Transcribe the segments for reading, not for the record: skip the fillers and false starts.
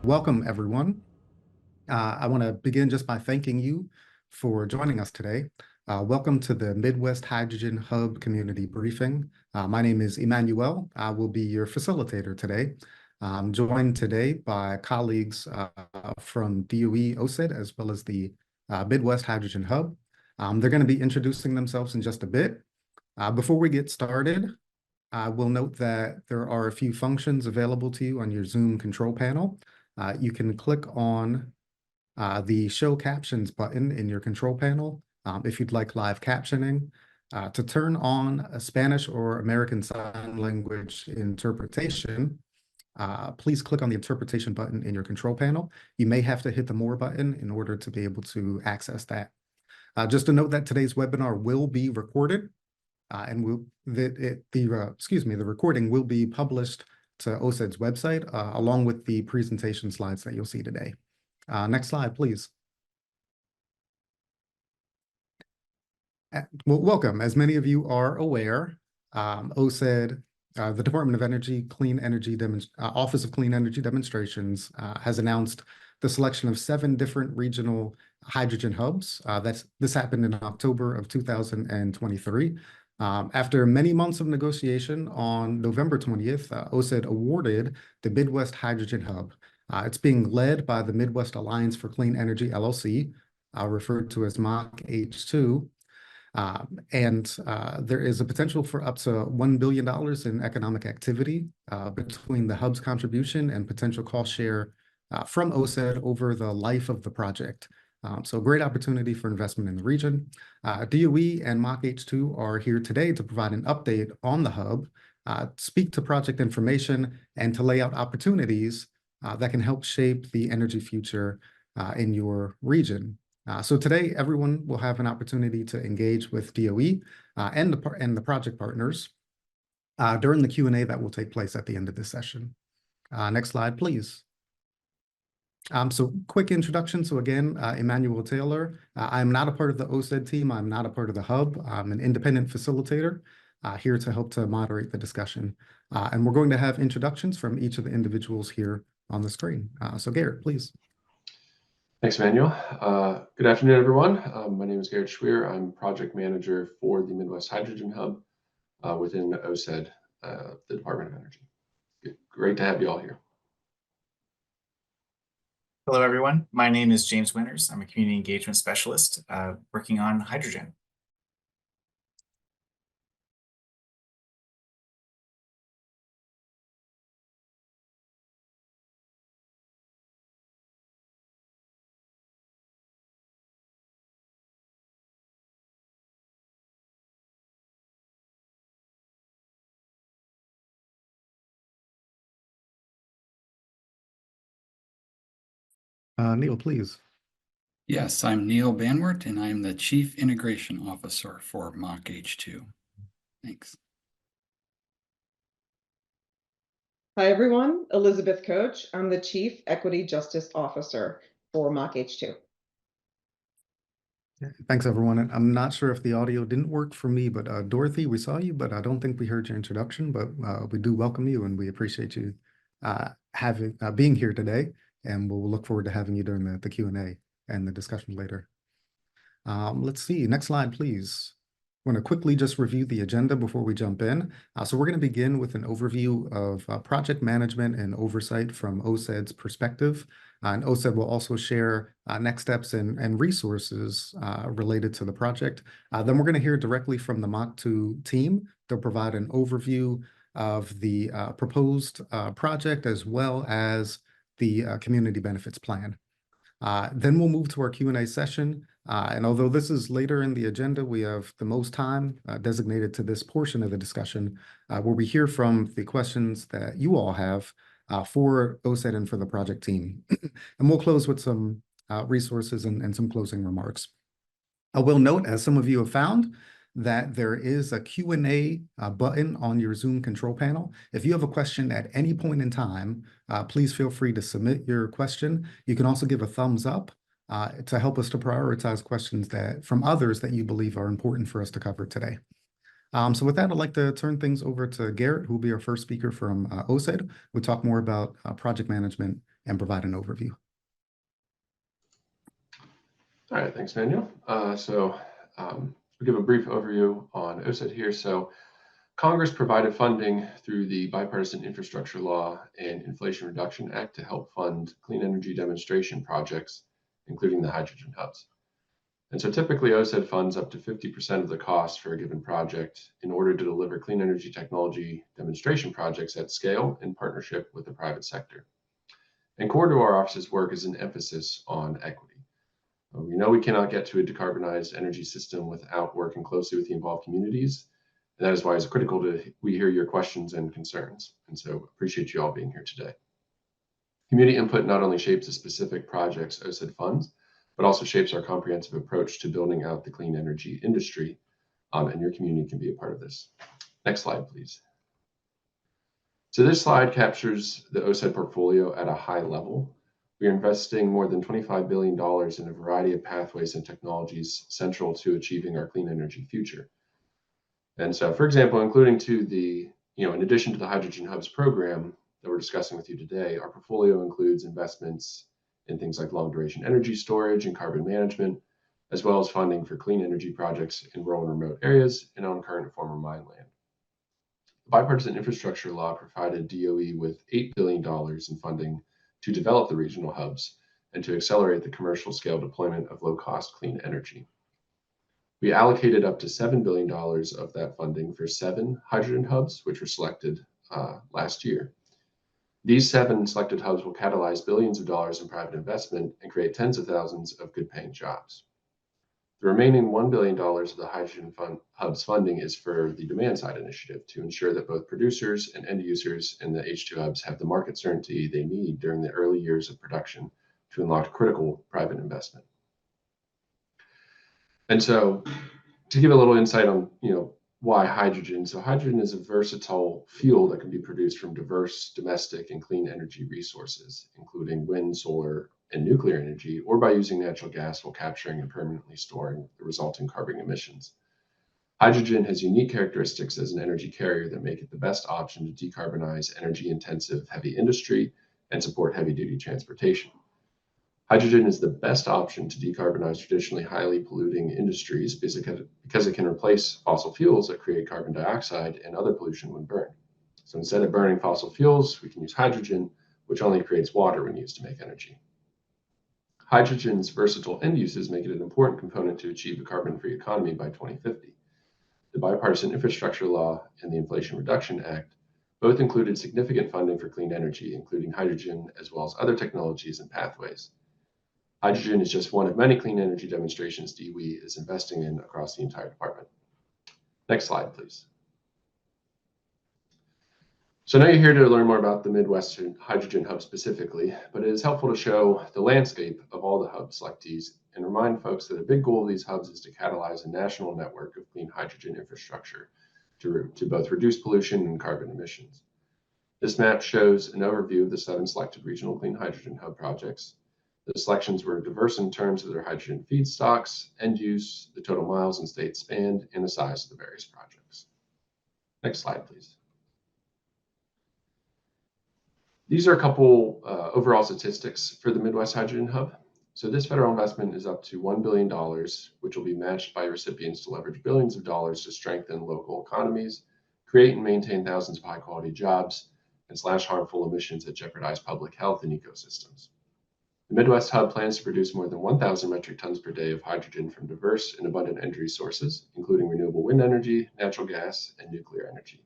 Welcome, everyone. I want to begin just by thanking you for joining us today. Welcome to the Midwest Hydrogen Hub Community Briefing. My name is Emmanuel. I will be your facilitator today. I'm joined today by colleagues from DOE OSED as well as the Midwest Hydrogen Hub. They're going to be introducing themselves in just a bit. Before we get started, I will note that there are a few functions available to you on your Zoom control panel. You can click on the Show Captions button in your control panel if you'd like live captioning. To turn on a Spanish or American Sign Language interpretation, please click on the interpretation button in your control panel. You may have to hit the More button in order to be able to access that. Just to note that today's webinar will be recorded, and the recording will be published to OSED's website along with the presentation slides that you'll see today. Next slide, please. Well, welcome. As many of you are aware, OSED, the Department of Energy Office of Clean Energy Demonstrations has announced the selection of 7 different regional hydrogen hubs. This happened in October of 2023. After many months of negotiation, on November 20th, OSED awarded the Midwest Hydrogen Hub. It's being led by the Midwest Alliance for Clean Energy, LLC, referred to as MACH2. There is a potential for up to $1 billion in economic activity between the hub's contribution and potential cost share from OSED over the life of the project. So great opportunity for investment in the region. DOE and MACH2 are here today to provide an update on the hub, speak to project information, and to lay out opportunities that can help shape the energy future in your region. So today, everyone will have an opportunity to engage with DOE and the project partners during the Q&A that will take place at the end of this session. Next slide, please. So quick introduction. So again, Emmanuel Taylor. I'm not a part of the OSED team. I'm not a part of the hub. I'm an independent facilitator here to help to moderate the discussion. And we're going to have introductions from each of the individuals here on the screen. So Garrett, please. Thanks, Emmanuel. Good afternoon, everyone. My name is Garrett Schweer. I'm project manager for the Midwest Hydrogen Hub within OSED, the Department of Energy. Great to have you all here. Hello, everyone. My name is James Winters. I'm a community engagement specialist working on hydrogen. Neil, please. Yes, I'm Neil Banwart, and I'm the Chief Integration Officer for MACH2. Thanks. Hi, everyone. Elizabeth Coach. I'm the Chief Equity Justice Officer for MACH2. Thanks, everyone. I'm not sure if the audio didn't work for me, but Dorothy, we saw you, but I don't think we heard your introduction, but we do welcome you and we appreciate you being here today. And we'll look forward to having you during the Q&A and the discussion later. Let's see, next slide, please. I want to quickly just review the agenda before we jump in. So we're going to begin with an overview of project management and oversight from OSED's perspective. And OSED will also share next steps and resources related to the project. Then we're going to hear directly from the MACH2 team. They'll provide an overview of the proposed project as well as the community benefits plan. Then we'll move to our Q&A session. And although this is later in the agenda, we have the most time designated to this portion of the discussion where we hear from the questions that you all have for OSED and for the project team. And we'll close with some resources and some closing remarks. I will note, as some of you have found, that there is a Q&A button on your Zoom control panel. If you have a question at any point in time, please feel free to submit your question. You can also give a thumbs up to help us to prioritize questions from others that you believe are important for us to cover today. So with that, I'd like to turn things over to Garrett, who will be our first speaker from OSED. We'll talk more about project management and provide an overview. All right, thanks, Manuel. We'll give a brief overview on OSED here. So Congress provided funding through the Bipartisan Infrastructure Law and Inflation Reduction Act to help fund clean energy demonstration projects, including the hydrogen hubs. And so typically OSED funds up to 50% of the cost for a given project in order to deliver clean energy technology demonstration projects at scale in partnership with the private sector. And core to our office's work is an emphasis on equity. We know we cannot get to a decarbonized energy system without working closely with the involved communities. And that is why it's critical we hear your questions and concerns. And so appreciate you all being here today. Community input not only shapes the specific projects OSED funds, but also shapes our comprehensive approach to building out the clean energy industry. And your community can be a part of this. Next slide, please. So this slide captures the OSED portfolio at a high level. We are investing more than $25 billion in a variety of pathways and technologies central to achieving our clean energy future. And so, for example, including to the, in addition to the Hydrogen Hubs program that we're discussing with you today, our portfolio includes investments in things like long duration energy storage and carbon management, as well as funding for clean energy projects in rural and remote areas and on current and former mine land. The Bipartisan Infrastructure Law provided DOE with $8 billion in funding to develop the regional hubs and to accelerate the commercial scale deployment of low-cost clean energy. We allocated up to $7 billion of that funding for 7 hydrogen hubs, which were selected last year. These 7 selected hubs will catalyze billions of dollars in private investment and create tens of thousands of good-paying jobs. The remaining $1 billion of the Hydrogen Hubs funding is for the demand-side initiative to ensure that both producers and end users in the H2 hubs have the market certainty they need during the early years of production to unlock critical private investment. And so, to give a little insight on, why hydrogen. So hydrogen is a versatile fuel that can be produced from diverse domestic and clean energy resources, including wind, solar, and nuclear energy, or by using natural gas while capturing and permanently storing the resulting carbon emissions. Hydrogen has unique characteristics as an energy carrier that make it the best option to decarbonize energy-intensive heavy industry and support heavy-duty transportation. Hydrogen is the best option to decarbonize traditionally highly polluting industries because it can replace fossil fuels that create carbon dioxide and other pollution when burned. So instead of burning fossil fuels, we can use hydrogen, which only creates water when used to make energy. Hydrogen's versatile end uses make it an important component to achieve a carbon-free economy by 2050. The Bipartisan Infrastructure Law and the Inflation Reduction Act both included significant funding for clean energy, including hydrogen, as well as other technologies and pathways. Hydrogen is just one of many clean energy demonstrations DOE is investing in across the entire department. Next slide, please. So now you're here to learn more about the Midwestern Hydrogen Hub specifically, but it is helpful to show the landscape of all the hub selectees and remind folks that a big goal of these hubs is to catalyze a national network of clean hydrogen infrastructure to both reduce pollution and carbon emissions. This map shows an overview of the 7 selected regional clean hydrogen hub projects. The selections were diverse in terms of their hydrogen feedstocks, end use, the total miles and states spanned, and the size of the various projects. Next slide, please. These are a couple overall statistics for the Midwest Hydrogen Hub. So this federal investment is up to $1 billion, which will be matched by recipients to leverage billions of dollars to strengthen local economies, create and maintain thousands of high-quality jobs, and slash harmful emissions that jeopardize public health and ecosystems. The Midwest Hub plans to produce more than 1,000 metric tons per day of hydrogen from diverse and abundant energy sources, including renewable wind energy, natural gas, and nuclear energy.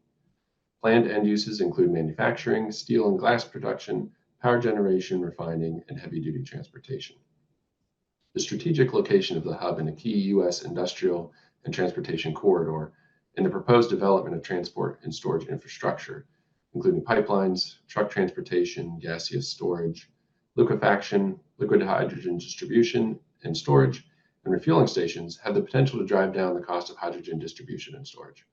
Planned end uses include manufacturing, steel and glass production, power generation, refining, and heavy-duty transportation. The strategic location of the hub in a key U.S. industrial and transportation corridor and the proposed development of transport and storage infrastructure, including pipelines, truck transportation, gaseous storage, liquefaction, liquid hydrogen distribution and storage, and refueling stations have the potential to drive down the cost of hydrogen distribution and storage.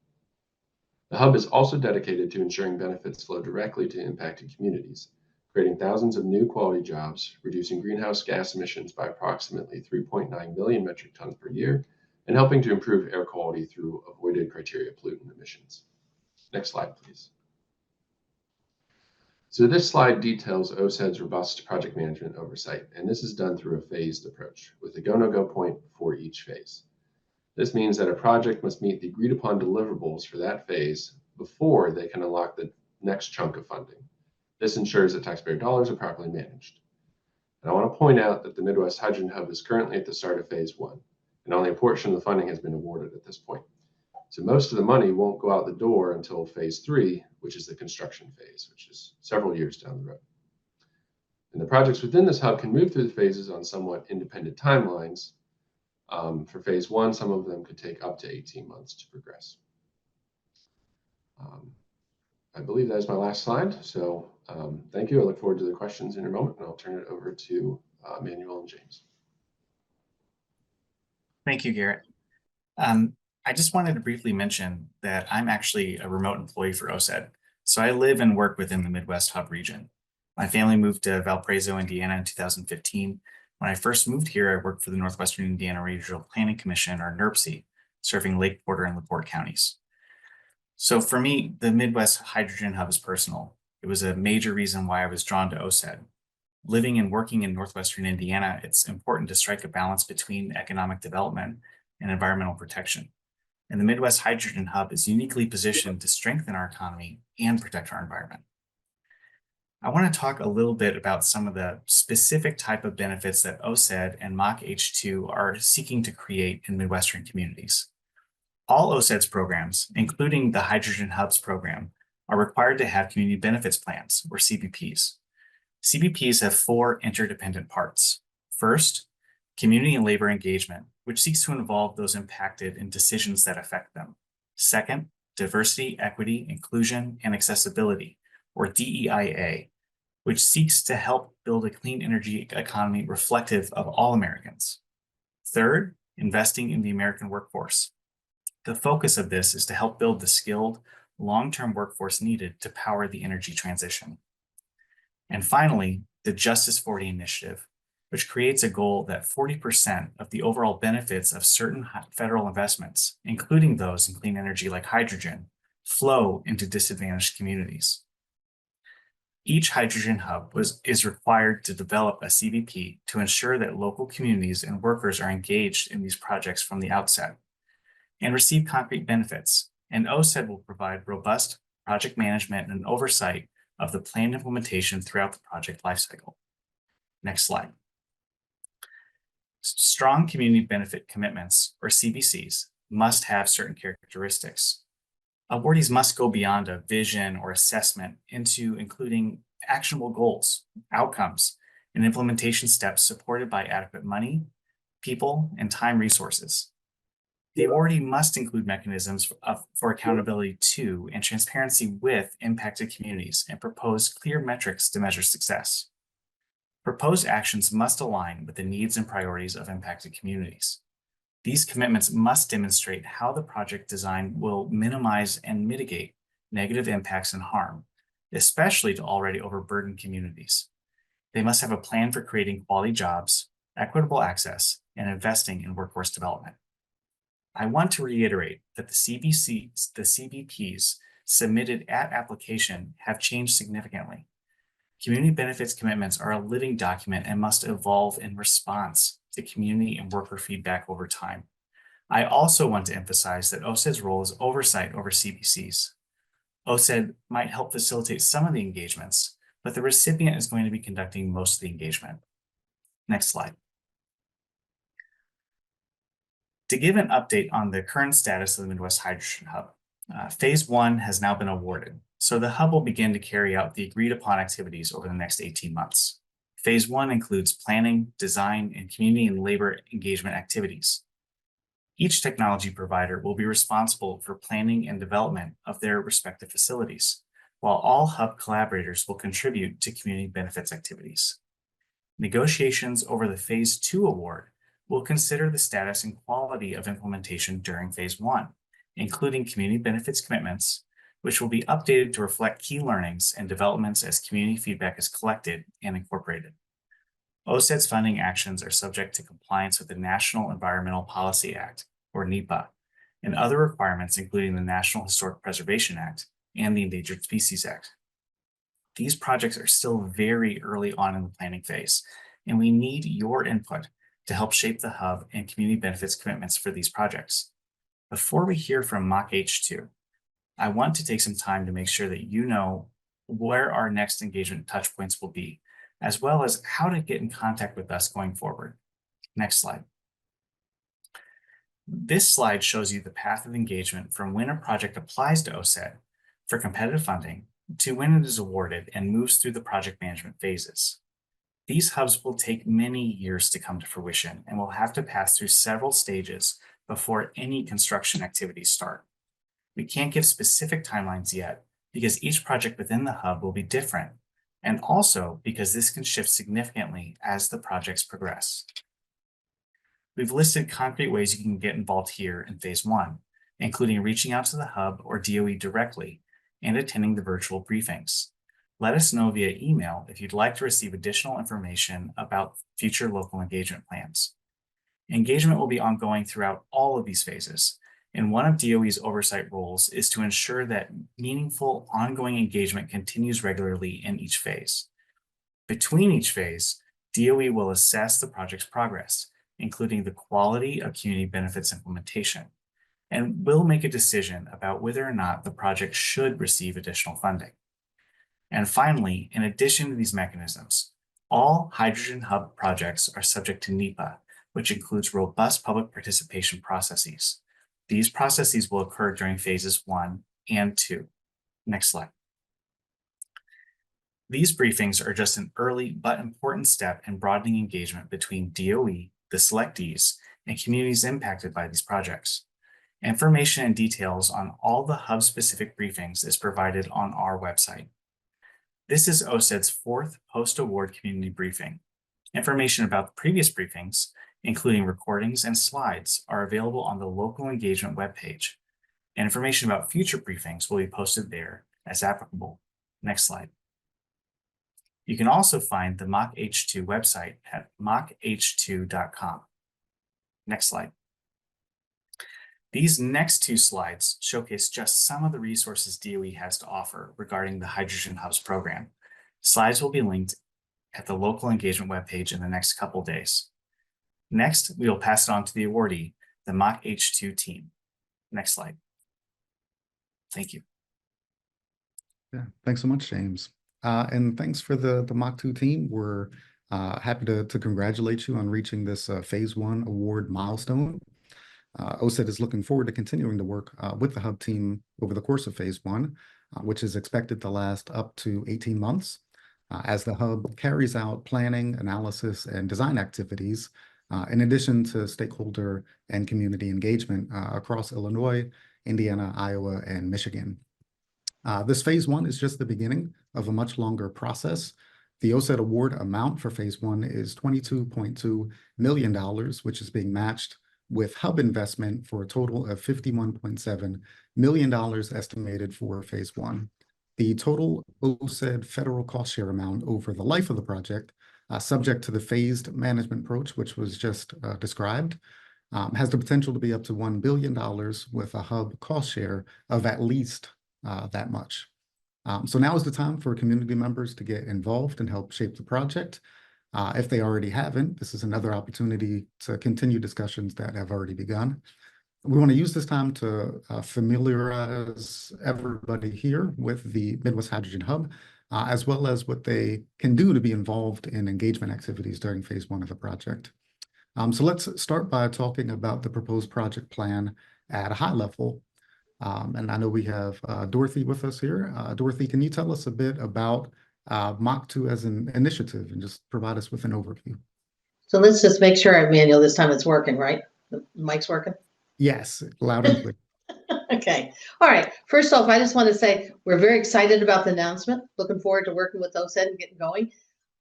The hub is also dedicated to ensuring benefits flow directly to impacted communities, creating thousands of new quality jobs, reducing greenhouse gas emissions by approximately 3.9 million metric tons per year, and helping to improve air quality through avoided criteria pollutant emissions. Next slide, please. So this slide details OSED's robust project management oversight, and this is done through a phased approach with a go-no-go point for each phase. This means that a project must meet the agreed upon deliverables for that phase before they can unlock the next chunk of funding. This ensures that taxpayer dollars are properly managed. And I want to point out that the Midwest Hydrogen Hub is currently at the start of phase 1, and only a portion of the funding has been awarded at this point. So most of the money won't go out the door until phase 3, which is the construction phase, which is several years down the road. And the projects within this hub can move through the phases on somewhat independent timelines. For phase 1, some of them could take up to 18 months to progress. I believe that is my last slide. So thank you. I look forward to the questions in a moment, and I'll turn it over to Manuel and James. Thank you, Garrett. I just wanted to briefly mention that I'm actually a remote employee for OSED. So I live and work within the Midwest Hub region. My family moved to Valparaiso, Indiana in 2015. When I first moved here, I worked for the Northwestern Indiana Regional Planning Commission, or NRPC, serving Lake Porter and LaPorte counties. So for me, the Midwest Hydrogen Hub is personal. It was a major reason why I was drawn to OSED. Living and working in Northwestern Indiana, it's important to strike a balance between economic development and environmental protection. And the Midwest Hydrogen Hub is uniquely positioned to strengthen our economy and protect our environment. I want to talk a little bit about some of the specific type of benefits that OSED and MACH-H2 are seeking to create in Midwestern communities. All OSED's programs, including the Hydrogen Hubs program, are required to have community benefits plans, or CBPs. CBPs have 4 interdependent parts. First, community and labor engagement, which seeks to involve those impacted in decisions that affect them. Second, diversity, equity, inclusion, and accessibility, or DEIA, which seeks to help build a clean energy economy reflective of all Americans. Third, investing in the American workforce. The focus of this is to help build the skilled, long-term workforce needed to power the energy transition. And finally, the Justice 40 initiative, which creates a goal that 40% of the overall benefits of certain federal investments, including those in clean energy like hydrogen, flow into disadvantaged communities. Each hydrogen hub is required to develop a CBP to ensure that local communities and workers are engaged in these projects from the outset and receive concrete benefits. And OSED will provide robust project management and oversight of the planned implementation throughout the project lifecycle. Next slide. Strong community benefit commitments, or CBCs, must have certain characteristics. Awardees must go beyond a vision or assessment into including actionable goals, outcomes, and implementation steps supported by adequate money, people, and time resources. The awardee must include mechanisms for accountability to and transparency with impacted communities and propose clear metrics to measure success. Proposed actions must align with the needs and priorities of impacted communities. These commitments must demonstrate how the project design will minimize and mitigate negative impacts and harm, especially to already overburdened communities. They must have a plan for creating quality jobs, equitable access, and investing in workforce development. I want to reiterate that the CBPs submitted at application have changed significantly. Community benefits commitments are a living document and must evolve in response to community and worker feedback over time. I also want to emphasize that OSED's role is oversight over CBCs. OSED might help facilitate some of the engagements, but the recipient is going to be conducting most of the engagement. Next slide. To give an update on the current status of the Midwest Hydrogen Hub, Phase 1 has now been awarded, so the hub will begin to carry out the agreed upon activities over the next 18 months. Phase 1 includes planning, design, and community and labor engagement activities. Each technology provider will be responsible for planning and development of their respective facilities, while all hub collaborators will contribute to community benefits activities. Negotiations over the Phase 2 award will consider the status and quality of implementation during Phase 1, including community benefits commitments, which will be updated to reflect key learnings and developments as community feedback is collected and incorporated. OSED's funding actions are subject to compliance with the National Environmental Policy Act, or NEPA, and other requirements including the National Historic Preservation Act and the Endangered Species Act. these projects are still very early on in the planning phase, and we need your input to help shape the hub and community benefits commitments for these projects. Before we hear from Mock H2, I want to take some time to make sure that you know where our next engagement touchpoints will be, as well as how to get in contact with us going forward. Next slide. This slide shows you the path of engagement from when a project applies to OSED for competitive funding to when it is awarded and moves through the project management phases. These hubs will take many years to come to fruition and will have to pass through several stages before any construction activities start. We can't give specific timelines yet because each project within the hub will be different, and also because this can shift significantly as the projects progress. We've listed concrete ways you can get involved here in phase 1, including reaching out to the hub or DOE directly and attending the virtual briefings. Let us know via email if you'd like to receive additional information about future local engagement plans. Engagement will be ongoing throughout all of these phases, and one of DOE's oversight roles is to ensure that meaningful ongoing engagement continues regularly in each phase. Between each phase, DOE will assess the project's progress, including the quality of community benefits implementation, and will make a decision about whether or not the project should receive additional funding. And finally, in addition to these mechanisms, all hydrogen hub projects are subject to NEPA, which includes robust public participation processes. These processes will occur during phases 1 and 2. Next slide. These briefings are just an early but important step in broadening engagement between DOE, the selectees, and communities impacted by these projects. Information and details on all the hub-specific briefings is provided on our website. This is OSED's 4th post-award community briefing. Information about the previous briefings, including recordings and slides, are available on the local engagement webpage. And information about future briefings will be posted there as applicable. Next slide. You can also find the Mock H2 website at mockh2.com. Next slide. These next 2 slides showcase just some of the resources DOE has to offer regarding the Hydrogen Hubs program. Slides will be linked at the local engagement webpage in the next couple days. Next, we will pass it on to the awardee, the Mock H2 team. Next slide. Thank you. Yeah, thanks so much, James. And thanks for the Mach 2 team. We're happy to congratulate you on reaching this phase 1 award milestone. OSED is looking forward to continuing to work with the hub team over the course of phase 1, which is expected to last up to 18 months as the hub carries out planning, analysis, and design activities in addition to stakeholder and community engagement across Illinois, Indiana, Iowa, and Michigan. This phase 1 is just the beginning of a much longer process. The OSED award amount for phase 1 is $22.2 million, which is being matched with hub investment for a total of $51.7 million estimated for phase 1. The total OSED federal cost share amount over the life of the project, subject to the phased management approach, which was just described, has the potential to be up to $1 billion with a hub cost share of at least that much. So now is the time for community members to get involved and help shape the project. If they already haven't, this is another opportunity to continue discussions that have already begun. We want to use this time to familiarize everybody here with the Midwest Hydrogen Hub, as well as what they can do to be involved in engagement activities during phase 1 of the project. So let's start by talking about the proposed project plan at a high level. And I know we have Dorothy with us here. Dorothy, can you tell us a bit about Mach 2 as an initiative and just provide us with an overview? So let's just make sure, Emmanuel, this time it's working, right? The mic's working? Yes, loud and clear. Okay. All right. First off, I just want to say we're very excited about the announcement. Looking forward to working with OSED and getting going.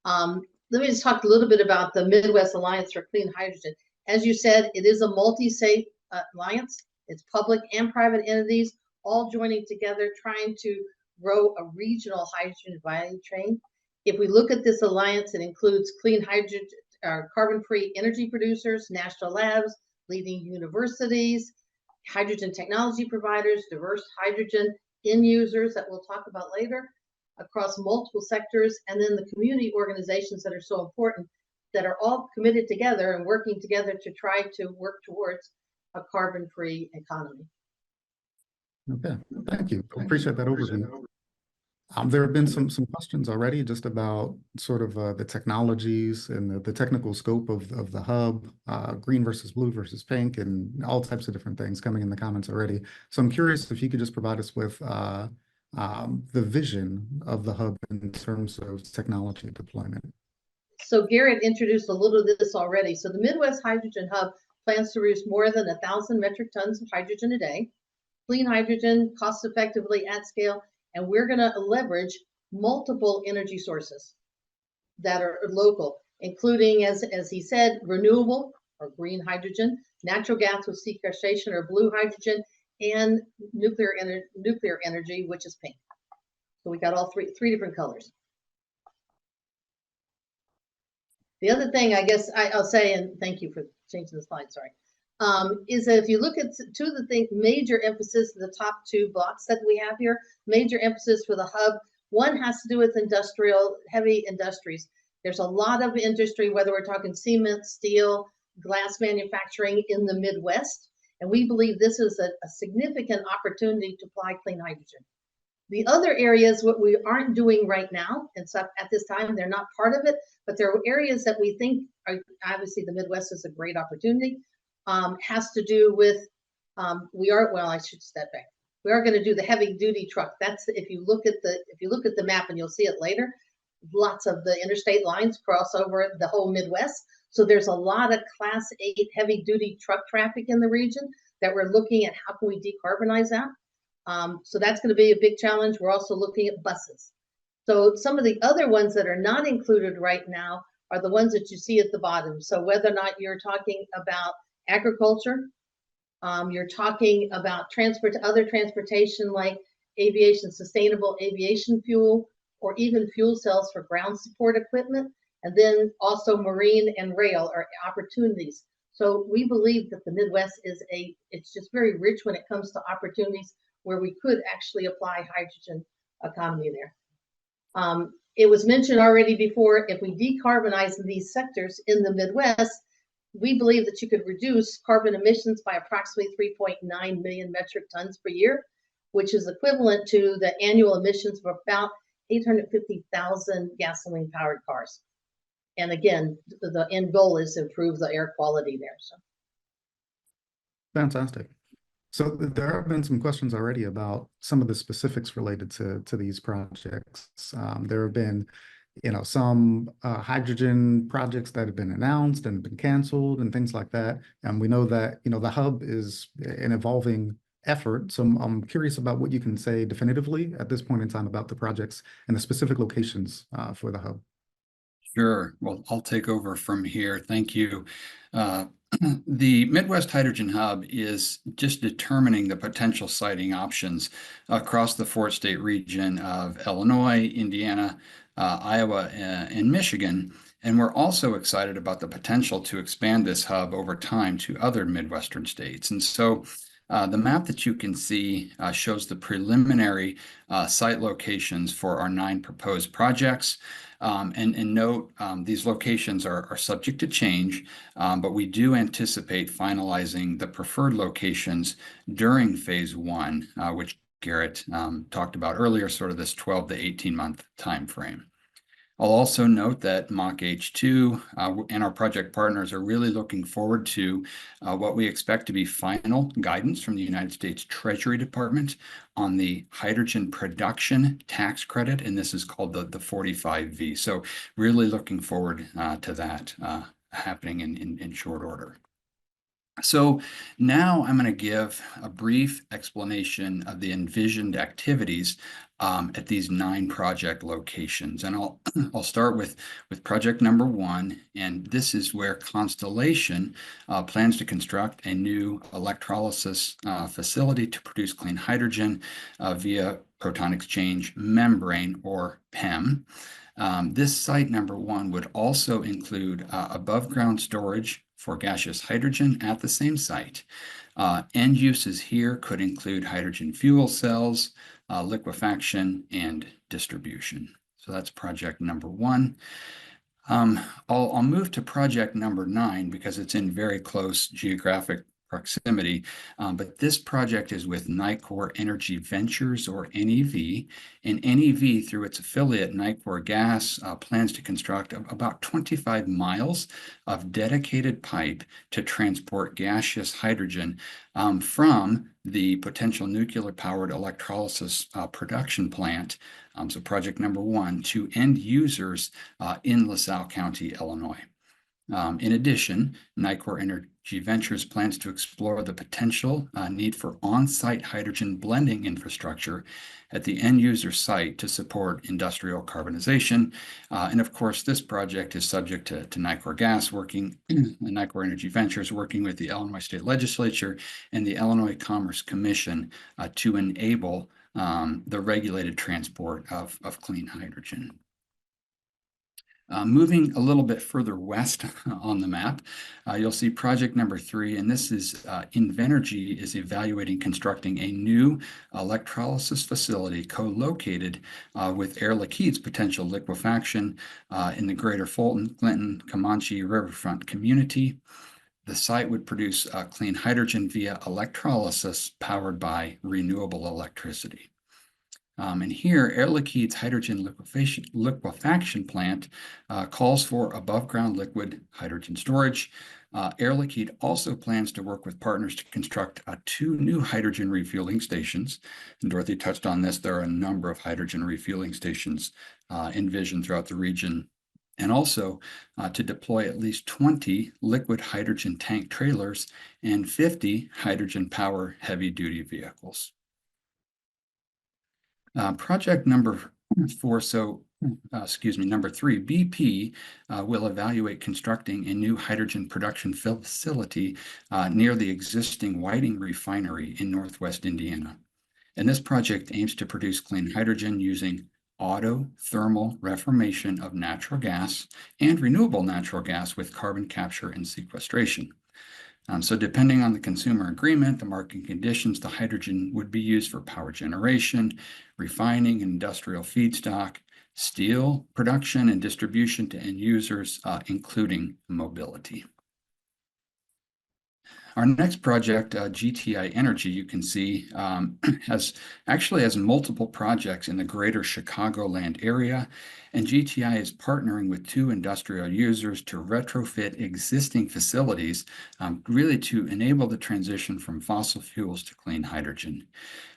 Let me just talk a little bit about the Midwest Alliance for Clean Hydrogen. As you said, it is a multi-state alliance. It's public and private entities all joining together, trying to grow a regional hydrogen value chain. If we look at this alliance, it includes clean hydrogen, carbon-free energy producers, national labs, leading universities, hydrogen technology providers, diverse hydrogen end users that we'll talk about later, across multiple sectors, and then the community organizations that are so important, that are all committed together and working together to try to work towards a carbon-free economy. Okay, thank you. Appreciate that overview. There have been some questions already just about sort of the technologies and the technical scope of the hub, green versus blue versus pink, and all types of different things coming in the comments already. So I'm curious if you could just provide us with the vision of the hub in terms of technology deployment. So Garrett introduced a little of this already. So the Midwest Hydrogen Hub plans to produce more than 1,000 metric tons of hydrogen a day, clean hydrogen, cost effectively at scale, and we're going to leverage multiple energy sources that are local, including, as he said, renewable or green hydrogen, natural gas with sequestration or blue hydrogen, and nuclear energy, which is pink. So we got all three different colors. The other thing I guess I'll say, and thank you for changing the slide, sorry, is that if you look at two of the major emphasis, the top two blocks that we have here, major emphasis for the hub, one has to do with heavy industries. There's a lot of industry, whether we're talking cement, steel, glass manufacturing in the Midwest, and we believe this is a significant opportunity to apply clean hydrogen. The other areas, what we aren't doing right now, and so at this time, they're not part of it, but there are areas that we think are, obviously the Midwest is a great opportunity, has to do with, I should step back. We are going to do the heavy duty truck. That's, if you look at the map, and you'll see it later, lots of the interstate lines cross over the whole Midwest. So there's a lot of Class 8 heavy duty truck traffic in the region that we're looking at how can we decarbonize that. So that's going to be a big challenge. We're also looking at buses. So some of the other ones that are not included right now are the ones that you see at the bottom. So whether or not you're talking about agriculture, you're talking about other transportation like aviation, sustainable aviation fuel, or even fuel cells for ground support equipment, and then also marine and rail are opportunities. So we believe that the Midwest it's just very rich when it comes to opportunities where we could actually apply hydrogen economy there. It was mentioned already before, if we decarbonize these sectors in the Midwest, we believe that you could reduce carbon emissions by approximately 3.9 million metric tons per year, which is equivalent to the annual emissions of about 850,000 gasoline powered cars. And again, the end goal is to improve the air quality there. So. Fantastic. So there have been some questions already about some of the specifics related to these projects. There have been, some hydrogen projects that have been announced and been canceled and things like that. And we know that, the hub is an evolving effort. So I'm curious about what you can say definitively at this point in time about the projects and the specific locations for the hub. Sure. Well, I'll take over from here. Thank you. The Midwest Hydrogen Hub is just determining the potential siting options across the 4-state region of Illinois, Indiana, Iowa, and Michigan. And we're also excited about the potential to expand this hub over time to other Midwestern states. And so the map that you can see shows the preliminary site locations for our 9 proposed projects. And note, these locations are subject to change, but we do anticipate finalizing the preferred locations during phase 1, which Garrett talked about earlier, sort of this 12 to 18-month time frame. I'll also note that MACH-H2 and our project partners are really looking forward to what we expect to be final guidance from the United States Treasury Department on the hydrogen production tax credit, and this is called the 45V. So really looking forward to that happening in short order. So now I'm going to give a brief explanation of the envisioned activities at these 9 project locations. And I'll start with project number 1, and this is where Constellation plans to construct a new electrolysis facility to produce clean hydrogen via proton exchange membrane, or PEM. This site number 1 would also include above ground storage for gaseous hydrogen at the same site. End uses here could include hydrogen fuel cells, liquefaction, and distribution. So that's project number 1. I'll move to project number 9 because it's in very close geographic proximity, but this project is with Nicor Energy Ventures, or NEV, and NEV, through its affiliate Nicor Gas, plans to construct about 25 miles of dedicated pipe to transport gaseous hydrogen from the potential nuclear-powered electrolysis production plant, so project number 1, to end users in LaSalle County, Illinois. In addition, Nicor Energy Ventures plans to explore the potential need for on-site hydrogen blending infrastructure at the end user site to support industrial carbonization. And of course, this project is subject to Nicor Gas working, Nicor Energy Ventures working with the Illinois State Legislature and the Illinois Commerce Commission to enable the regulated transport of clean hydrogen. Moving a little bit further west on the map, you'll see project number 3, and this is Invenergy is evaluating constructing a new electrolysis facility co-located with Air Liquide's potential liquefaction in the greater Fulton, Clinton, Comanche riverfront community. The site would produce clean hydrogen via electrolysis powered by renewable electricity. And here, Air Liquide's hydrogen liquefaction plant calls for above-ground liquid hydrogen storage. Air Liquide also plans to work with partners to construct 2 new hydrogen refueling stations. And Dorothy touched on this. There are a number of hydrogen refueling stations envisioned throughout the region, and also to deploy at least 20 liquid hydrogen tank trailers and 50 hydrogen power heavy-duty vehicles. Project number 4, number 3, BP will evaluate constructing a new hydrogen production facility near the existing Whiting refinery in Northwest Indiana. And this project aims to produce clean hydrogen using autothermal reformation of natural gas and renewable natural gas with carbon capture and sequestration. So depending on the consumer agreement, the market conditions, the hydrogen would be used for power generation, refining, industrial feedstock, steel production, and distribution to end users, including mobility. Our next project, GTI Energy, you can see, has multiple projects in the greater Chicagoland area, and GTI is partnering with 2 industrial users to retrofit existing facilities, really to enable the transition from fossil fuels to clean hydrogen.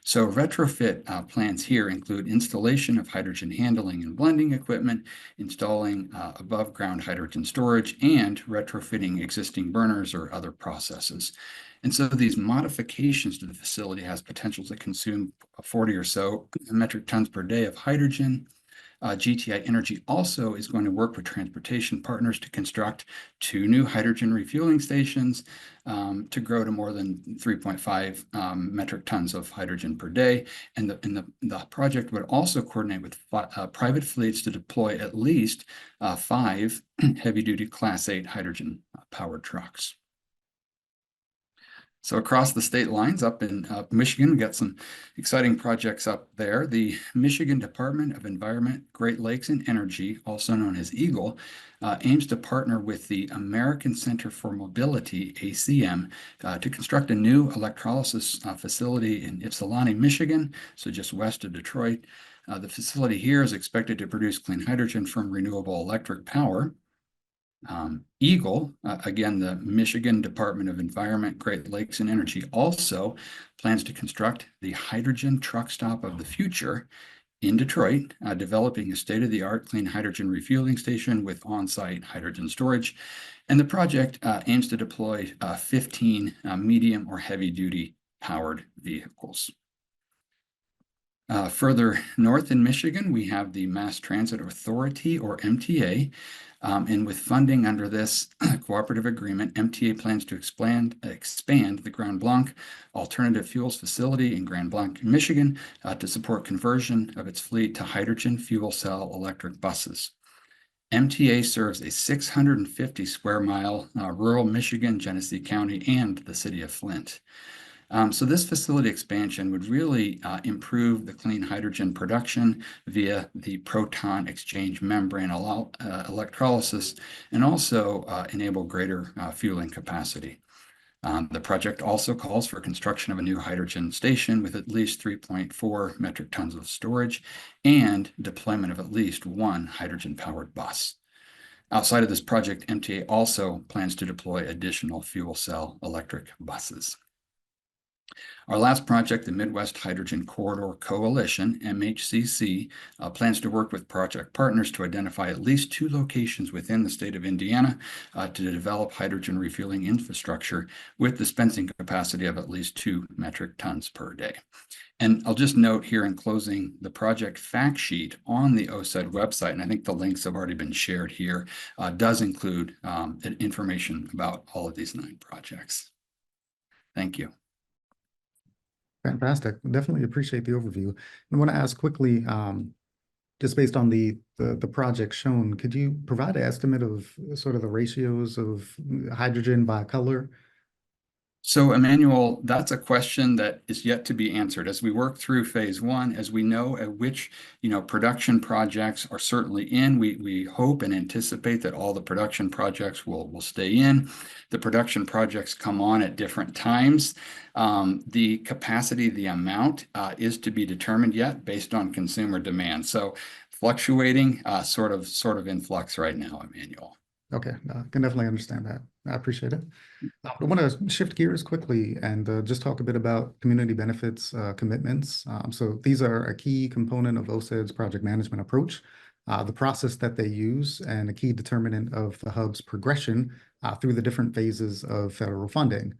So retrofit plans here include installation of hydrogen handling and blending equipment, installing above ground hydrogen storage, and retrofitting existing burners or other processes. And so these modifications to the facility has potential to consume 40 or so metric tons per day of hydrogen. GTI Energy also is going to work with transportation partners to construct 2 new hydrogen refueling stations to grow to more than 3.5 metric tons of hydrogen per day. And the project would also coordinate with private fleets to deploy at least 5 heavy-duty Class 8 hydrogen powered trucks. So across the state lines up in Michigan, we got some exciting projects up there. The Michigan Department of Environment, Great Lakes and Energy, also known as EAGLE, aims to partner with the American Center for Mobility, ACM, to construct a new electrolysis facility in Ypsilanti, Michigan, so just west of Detroit. The facility here is expected to produce clean hydrogen from renewable electric power. EAGLE, again, the Michigan Department of Environment, Great Lakes and Energy, also plans to construct the hydrogen truck stop of the future in Detroit, developing a state-of-the-art clean hydrogen refueling station with on-site hydrogen storage. And the project aims to deploy 15 medium or heavy-duty powered vehicles. Further north in Michigan, we have the Mass Transit Authority, or MTA, and with funding under this cooperative agreement, MTA plans to expand the Grand Blanc Alternative Fuels Facility in Grand Blanc, Michigan, to support conversion of its fleet to hydrogen fuel cell electric buses. MTA serves a 650 square mile rural Michigan, Genesee County, and the city of Flint. So this facility expansion would really improve the clean hydrogen production via the proton exchange membrane electrolysis, and also enable greater fueling capacity. The project also calls for construction of a new hydrogen station with at least 3.4 metric tons of storage and deployment of at least one hydrogen-powered bus. Outside of this project, MTA also plans to deploy additional fuel cell electric buses. Our last project, the Midwest Hydrogen Corridor Coalition, MHCC, plans to work with project partners to identify at least 2 locations within the state of Indiana to develop hydrogen refueling infrastructure with dispensing capacity of at least 2 metric tons per day. And I'll just note here in closing, the project fact sheet on the OSED website, and I think the links have already been shared here, does include information about all of these 9 projects. Thank you. Fantastic. Definitely appreciate the overview. I want to ask quickly, just based on the project shown, could you provide an estimate of sort of the ratios of hydrogen by color? So Emmanuel, that's a question that is yet to be answered. As we work through phase 1, as we know at which production projects are certainly in, we hope and anticipate that all the production projects will stay in. The production projects come on at different times. The capacity, the amount is to be determined yet based on consumer demand. So fluctuating, sort of in flux right now, Emmanuel. Okay, I can definitely understand that. I appreciate it. I want to shift gears quickly and just talk a bit about community benefits commitments. So these are a key component of OSED's project management approach, the process that they use, and a key determinant of the hub's progression through the different phases of federal funding.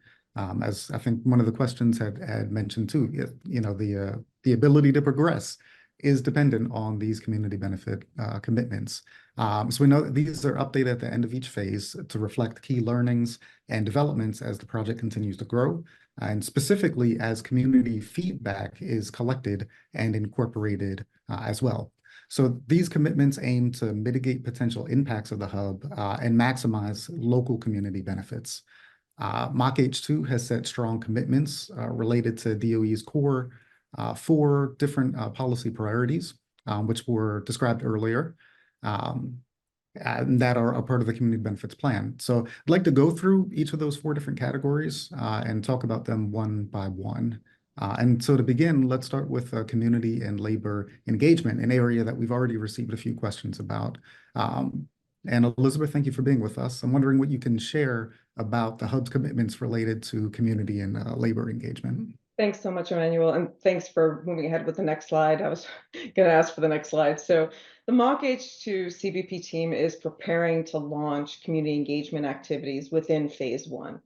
As I think one of the questions had mentioned too, the ability to progress is dependent on these community benefit commitments. So we know that these are updated at the end of each phase to reflect key learnings and developments as the project continues to grow, and specifically as community feedback is collected and incorporated as well. So these commitments aim to mitigate potential impacts of the hub and maximize local community benefits. MACH-2 has set strong commitments related to DOE's core 4 different policy priorities, which were described earlier, and that are a part of the community benefits plan. So I'd like to go through each of those 4 different categories and talk about them one by one. And so to begin, let's start with community and labor engagement, an area that we've already received a few questions about. And Elizabeth, thank you for being with us. I'm wondering what you can share about the hub's commitments related to community and labor engagement. Thanks so much, Emmanuel, and thanks for moving ahead with the next slide. I was going to ask for the next slide. So the MACH-2 CBP team is preparing to launch community engagement activities within phase 1.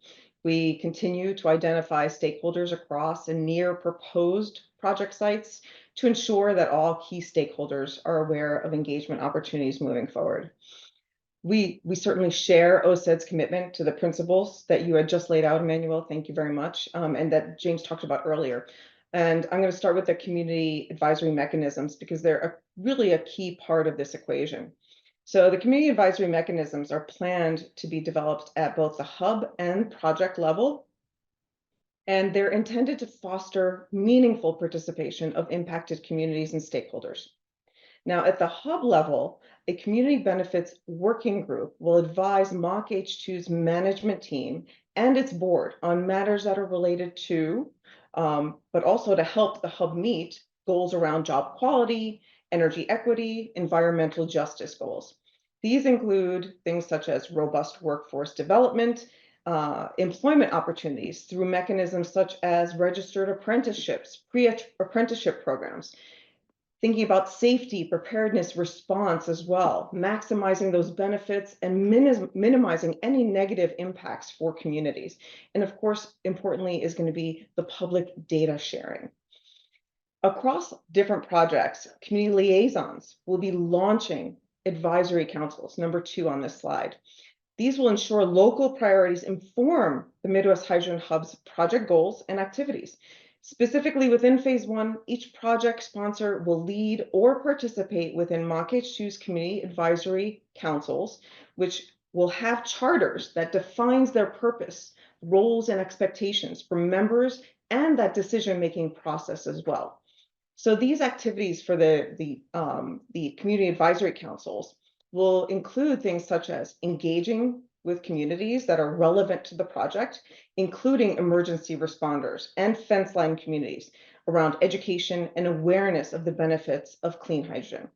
We continue to identify stakeholders across and near proposed project sites to ensure that all key stakeholders are aware of engagement opportunities moving forward. We certainly share OSED's commitment to the principles that you had just laid out, Emmanuel. Thank you very much, and that James talked about earlier. And I'm going to start with the community advisory mechanisms because they're really a key part of this equation. So the community advisory mechanisms are planned to be developed at both the hub and project level, and they're intended to foster meaningful participation of impacted communities and stakeholders. Now, at the hub level, a community benefits working group will advise MACH-2's management team and its board on matters that are related to, but also to help the hub meet goals around job quality, energy equity, environmental justice goals. These include things such as robust workforce development, employment opportunities through mechanisms such as registered apprenticeships, pre-apprenticeship programs, thinking about safety, preparedness, response as well, maximizing those benefits and minimizing any negative impacts for communities. And of course, importantly, is going to be the public data sharing. Across different projects, community liaisons will be launching advisory councils, number 2 on this slide. These will ensure local priorities inform the Midwest Hydrogen Hub's project goals and activities. Specifically within phase 1, each project sponsor will lead or participate within MACH-2's community advisory councils, which will have charters that defines their purpose, roles, and expectations for members and that decision-making process as well. So these activities for the community advisory councils will include things such as engaging with communities that are relevant to the project, including emergency responders and fence line communities around education and awareness of the benefits of clean hydrogen.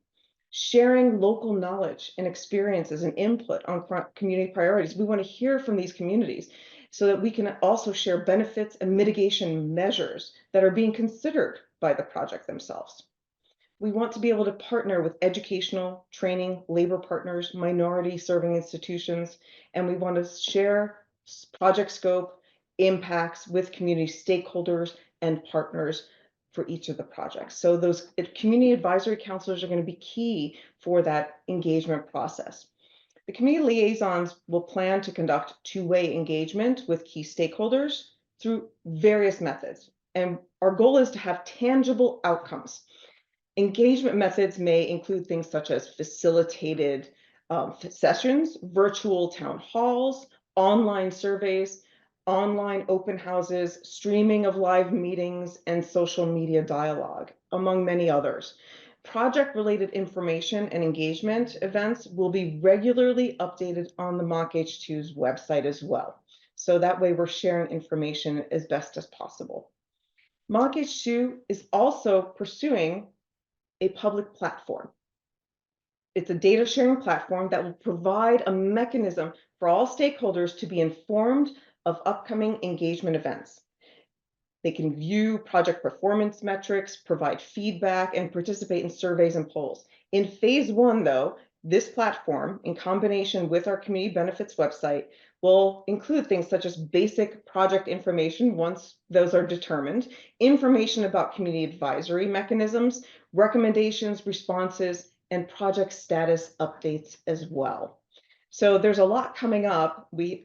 Sharing local knowledge and experiences and input on community priorities. We want to hear from these communities so that we can also share benefits and mitigation measures that are being considered by the project themselves. We want to be able to partner with educational, training, labor partners, minority serving institutions, and we want to share project scope, impacts with community stakeholders and partners for each of the projects. So those community advisory counselors are going to be key for that engagement process. The community liaisons will plan to conduct two-way engagement with key stakeholders through various methods. And our goal is to have tangible outcomes. Engagement methods may include things such as facilitated sessions, virtual town halls, online surveys, online open houses, streaming of live meetings, and social media dialogue, among many others. Project-related information and engagement events will be regularly updated on the MOC-H2's website as well. So that way we're sharing information as best as possible. MOC-H2 is also pursuing a public platform. It's a data sharing platform that will provide a mechanism for all stakeholders to be informed of upcoming engagement events. They can view project performance metrics, provide feedback, and participate in surveys and polls. In phase one, though, this platform, in combination with our community benefits website, will include things such as basic project information once those are determined, information about community advisory mechanisms, recommendations, responses, and project status updates as well. So there's a lot coming up. We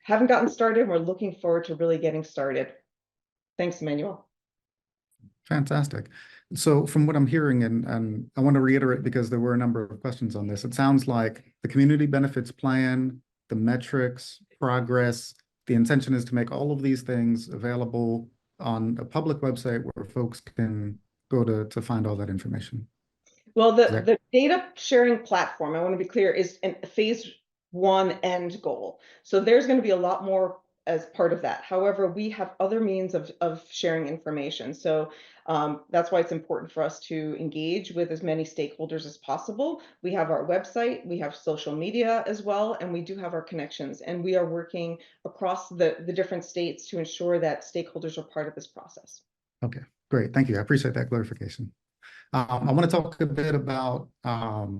haven't gotten started. We're looking forward to really getting started. Thanks, Emmanuel. Fantastic. So from what I'm hearing, and I want to reiterate because there were a number of questions on this, it sounds like the community benefits plan, the metrics, progress, the intention is to make all of these things available on a public website where folks can go to find all that information. Well, the data sharing platform, I want to be clear, is a phase one end goal. So there's going to be a lot more as part of that. However, we have other means of sharing information. So that's why it's important for us to engage with as many stakeholders as possible. We have our website, we have social media as well, and we do have our connections. And we are working across the different states to ensure that stakeholders are part of this process. Okay, great. Thank you. I appreciate that clarification. I want to talk a bit about the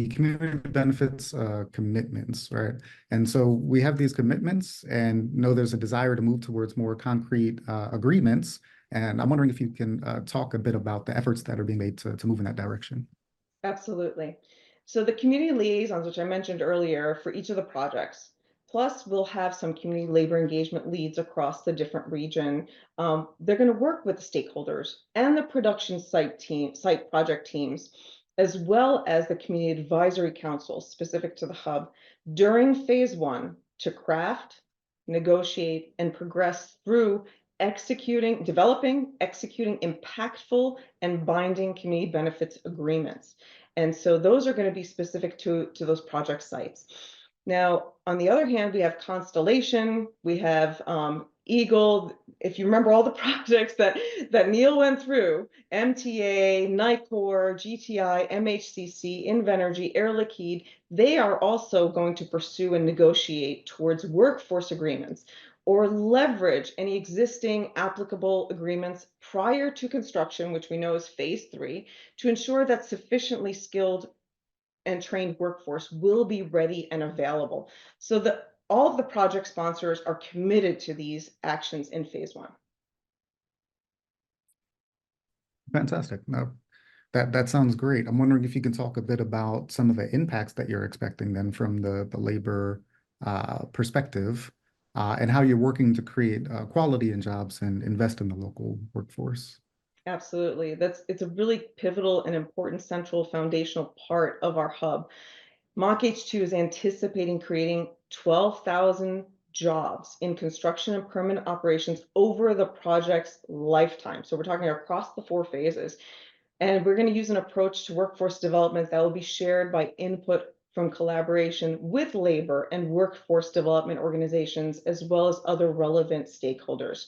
community benefits commitments, right? And so we have these commitments and know there's a desire to move towards more concrete agreements. And I'm wondering if you can talk a bit about the efforts that are being made to move in that direction. Absolutely. So the community liaisons, which I mentioned earlier, for each of the projects, plus we'll have some community labor engagement leads across the different region. They're going to work with the stakeholders and the production site project teams, as well as the community advisory council specific to the hub during phase one to craft, negotiate, and progress through developing, executing impactful and binding community benefits agreements. And so those are going to be specific to those project sites. Now, on the other hand, we have Constellation, we have Eagle. If you remember all the projects that Neil went through, MTA, NICOR, GTI, MHCC, Invenergy, Air Liquide, they are also going to pursue and negotiate towards workforce agreements or leverage any existing applicable agreements prior to construction, which we know is phase 3, to ensure that sufficiently skilled and trained workforce will be ready and available. So all of the project sponsors are committed to these actions in phase 1. Fantastic. No, that sounds great. I'm wondering if you can talk a bit about some of the impacts that you're expecting then from the labor perspective and how you're working to create quality in jobs and invest in the local workforce. Absolutely. It's a really pivotal and important central foundational part of our hub. MOC-H2 is anticipating creating 12,000 jobs in construction and permanent operations over the project's lifetime. So we're talking across the 4 phases. And we're going to use an approach to workforce development that will be shared by input from collaboration with labor and workforce development organizations, as well as other relevant stakeholders.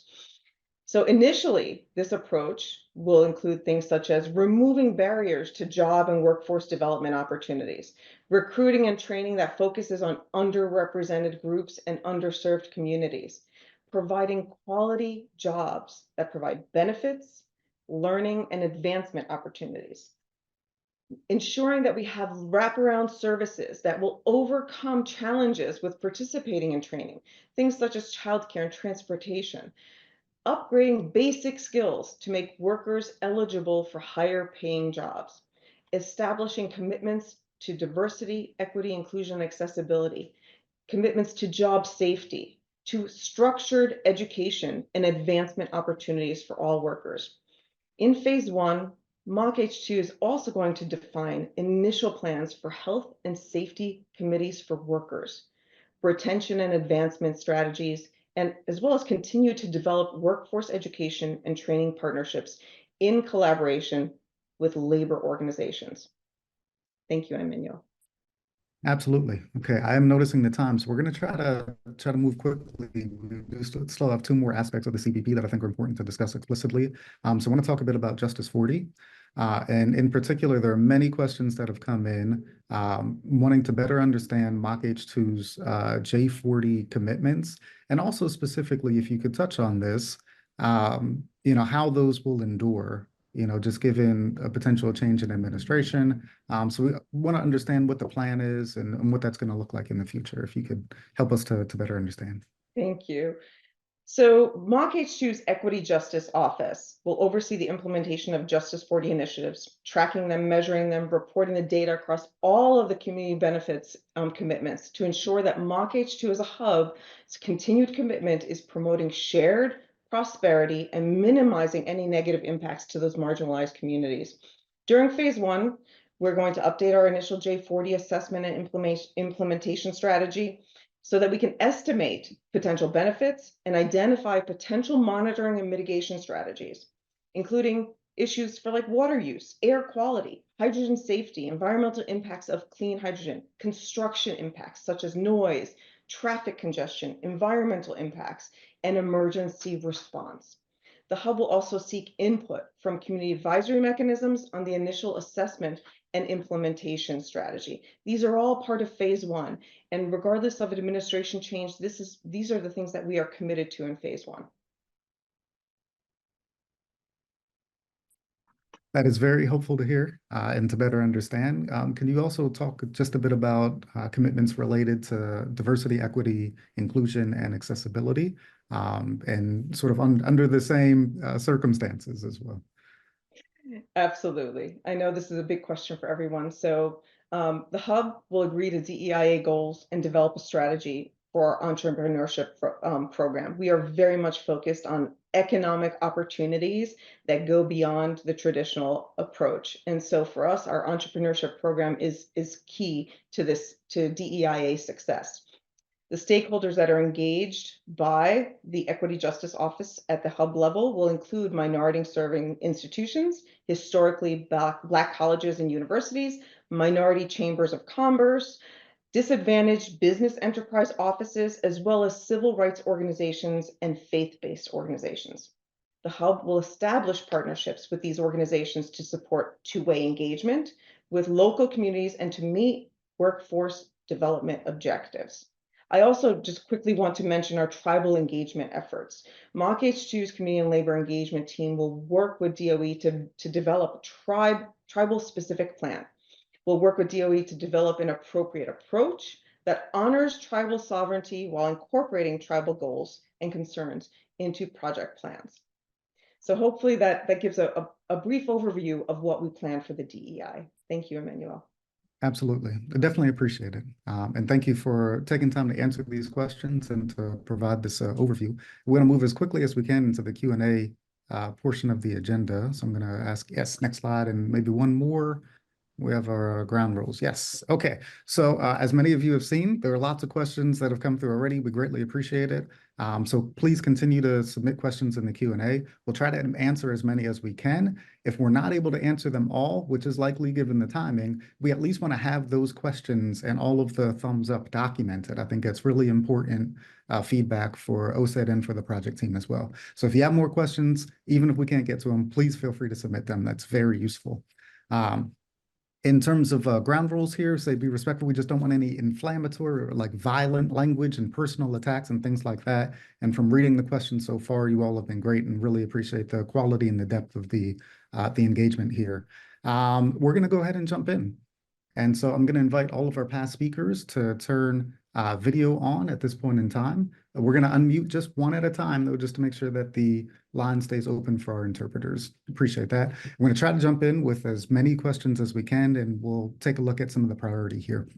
So initially, this approach will include things such as removing barriers to job and workforce development opportunities, recruiting and training that focuses on underrepresented groups and underserved communities, providing quality jobs that provide benefits, learning, and advancement opportunities, ensuring that we have wraparound services that will overcome challenges with participating in training, things such as childcare and transportation, upgrading basic skills to make workers eligible for higher paying jobs, establishing commitments to diversity, equity, inclusion, and accessibility, commitments to job safety, to structured education and advancement opportunities for all workers. In phase 1, Mock H2 is also going to define initial plans for health and safety committees for workers, retention and advancement strategies, and as well as continue to develop workforce education and training partnerships in collaboration with labor organizations. Thank you, Emmanuel. Absolutely. Okay, I am noticing the time, so we're going to try to move quickly. We do still have 2 more aspects of the CBP that I think are important to discuss explicitly. So I want to talk a bit about Justice 40. And in particular, there are many questions that have come in wanting to better understand Mock H2's J40 commitments, and also specifically, if you could touch on this, how those will endure, just given a potential change in administration. So we want to understand what the plan is and what that's going to look like in the future, if you could help us to better understand. Thank you. So Mock H2's Equity Justice Office will oversee the implementation of Justice 40 initiatives, tracking them, measuring them, reporting the data across all of the community benefits commitments to ensure that Mock H2 as a hub's continued commitment is promoting shared prosperity and minimizing any negative impacts to those marginalized communities. During phase 1, we're going to update our initial J40 assessment and implementation strategy so that we can estimate potential benefits and identify potential monitoring and mitigation strategies, including issues for like water use, air quality, hydrogen safety, environmental impacts of clean hydrogen, construction impacts such as noise, traffic congestion, environmental impacts, and emergency response. The hub will also seek input from community advisory mechanisms on the initial assessment and implementation strategy. These are all part of phase 1, and regardless of administration change, these are the things that we are committed to in phase 1. That is very helpful to hear and to better understand. Can you also talk just a bit about commitments related to diversity, equity, inclusion, and accessibility, and sort of under the same circumstances as well? Absolutely. I know this is a big question for everyone. So the hub will agree to DEIA goals and develop a strategy for our entrepreneurship program. We are very much focused on economic opportunities that go beyond the traditional approach. And so for us, our entrepreneurship program is key to DEIA success. The stakeholders that are engaged by the Equity Justice Office at the hub level will include minority-serving institutions, historically Black colleges and universities, minority chambers of commerce, disadvantaged business enterprise offices, as well as civil rights organizations and faith-based organizations. The hub will establish partnerships with these organizations to support two-way engagement with local communities and to meet workforce development objectives. I also just quickly want to mention our tribal engagement efforts. Mock H2's Community and Labor Engagement Team will work with DOE to develop a tribal-specific plan. We'll work with DOE to develop an appropriate approach that honors tribal sovereignty while incorporating tribal goals and concerns into project plans. So hopefully that gives a brief overview of what we plan for the DEI. Thank you, Emmanuel. Absolutely. I definitely appreciate it. And thank you for taking time to answer these questions and to provide this overview. We're going to move as quickly as we can into the Q&A portion of the agenda. So I'm going to ask, yes, next slide, and maybe one more. We have our ground rules. Yes. Okay. So as many of you have seen, there are lots of questions that have come through already. We greatly appreciate it. So please continue to submit questions in the Q&A. We'll try to answer as many as we can. If we're not able to answer them all, which is likely given the timing, we at least want to have those questions and all of the thumbs up documented. I think that's really important feedback for OSED and for the project team as well. So if you have more questions, even if we can't get to them, please feel free to submit them. That's very useful. In terms of ground rules here, say be respectful. We just don't want any inflammatory or like violent language and personal attacks and things like that. And from reading the questions so far, you all have been great and really appreciate the quality and the depth of the engagement here. We're going to go ahead and jump in. And so I'm going to invite all of our past speakers to turn video on at this point in time. We're going to unmute just one at a time, though, just to make sure that the line stays open for our interpreters. Appreciate that. We're going to try to jump in with as many questions as we can, and we'll take a look at some of the priority here.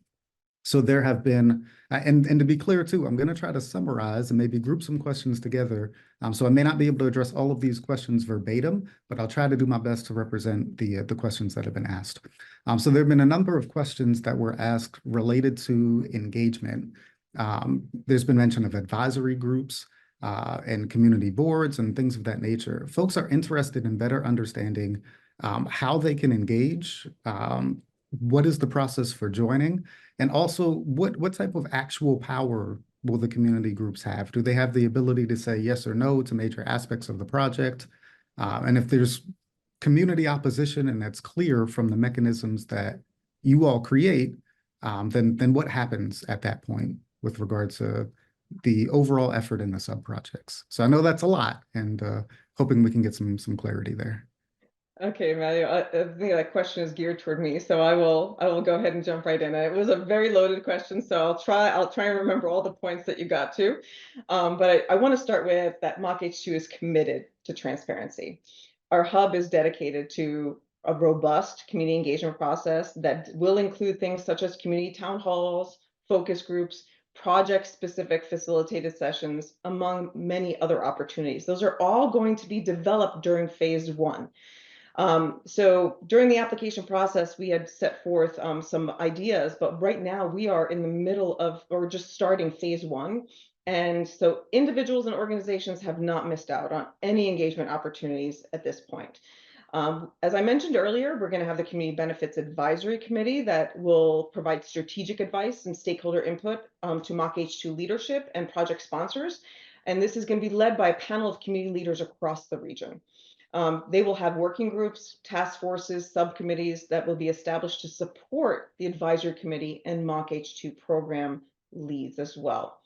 So there have been, and to be clear too, I'm going to try to summarize and maybe group some questions together. So I may not be able to address all of these questions verbatim, but I'll try to do my best to represent the questions that have been asked. So there have been a number of questions that were asked related to engagement. There's been mention of advisory groups and community boards and things of that nature. Folks are interested in better understanding how they can engage, what is the process for joining, and also what type of actual power will the community groups have? Do they have the ability to say yes or no to major aspects of the project? And if there's community opposition and that's clear from the mechanisms that you all create, then what happens at that point with regards to the overall effort in the sub-projects? So I know that's a lot, and hoping we can get some clarity there. Okay, Mario, I think that question is geared toward me, so I will go ahead and jump right in. It was a very loaded question, so I'll try and remember all the points that you got to. But I want to start with that Mock H2 is committed to transparency. Our hub is dedicated to a robust community engagement process that will include things such as community town halls, focus groups, project-specific facilitated sessions, among many other opportunities. Those are all going to be developed during phase 1. So during the application process, we had set forth some ideas, but right now we are in the middle of, or just starting phase 1. And so individuals and organizations have not missed out on any engagement opportunities at this point. As I mentioned earlier, we're going to have the Community Benefits Advisory Committee that will provide strategic advice and stakeholder input to Mock H2 leadership and project sponsors. And this is going to be led by a panel of community leaders across the region. They will have working groups, task forces, subcommittees that will be established to support the advisory committee and Mock H2 program leads as well.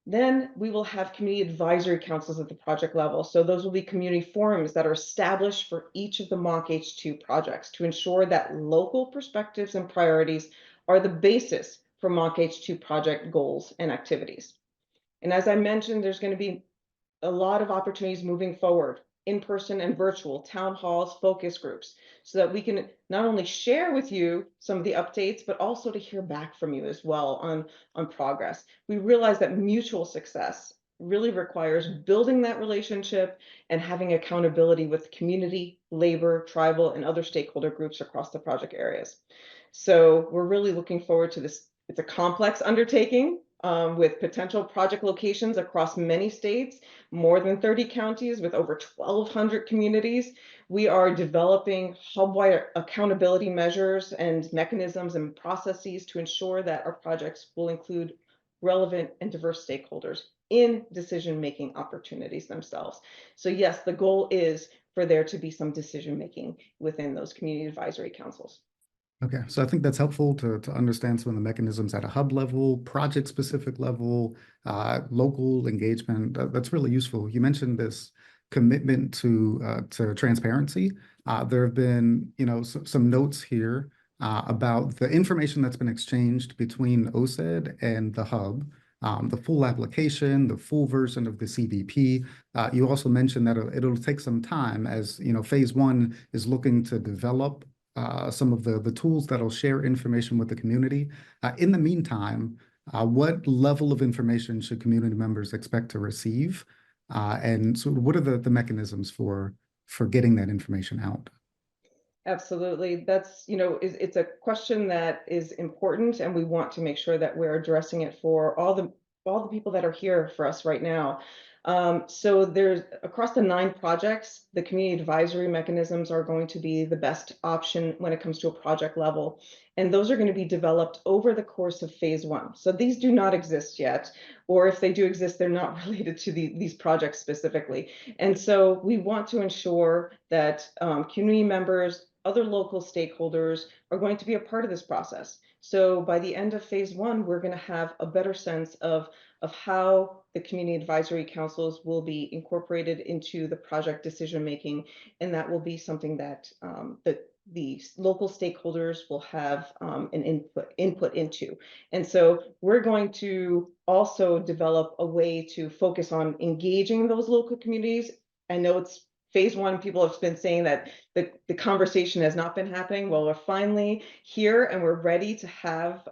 Then we will have community advisory councils at the project level. So those will be community forums that are established for each of the Mock H2 projects to ensure that local perspectives and priorities are the basis for Mock H2 project goals and activities. And as I mentioned, there's going to be a lot of opportunities moving forward, in-person and virtual, town halls, focus groups, so that we can not only share with you some of the updates, but also to hear back from you as well on progress. We realize that mutual success really requires building that relationship and having accountability with community, labor, tribal, and other stakeholder groups across the project areas. So we're really looking forward to this. It's a complex undertaking with potential project locations across many states, more than 30 counties with over 1,200 communities. We are developing hub-wide accountability measures and mechanisms and processes to ensure that our projects will include relevant and diverse stakeholders in decision-making opportunities themselves. So yes, the goal is for there to be some decision-making within those community advisory councils. Okay, so I think that's helpful to understand some of the mechanisms at a hub level, project-specific level, local engagement. That's really useful. You mentioned this commitment to transparency. There have been, some notes here about the information that's been exchanged between OSED and the hub, the full application, the full version of the CBP. You also mentioned that it'll take some time as, phase 1 is looking to develop some of the tools that'll share information with the community. In the meantime, what level of information should community members expect to receive? And so what are the mechanisms for getting that information out? Absolutely. That's, it's a question that is important, and we want to make sure that we're addressing it for all the people that are here for us right now. So there's across the 9 projects, the community advisory mechanisms are going to be the best option when it comes to a project level. And those are going to be developed over the course of phase 1. So these do not exist yet, or if they do exist, they're not related to these projects specifically. And so we want to ensure that community members, other local stakeholders are going to be a part of this process. So by the end of phase 1, we're going to have a better sense of how the community advisory councils will be incorporated into the project decision making, and that will be something that the local stakeholders will have an input into. And so we're going to also develop a way to focus on engaging those local communities. I know it's phase 1, people have been saying that the conversation has not been happening. Well, we're finally here and we're ready to have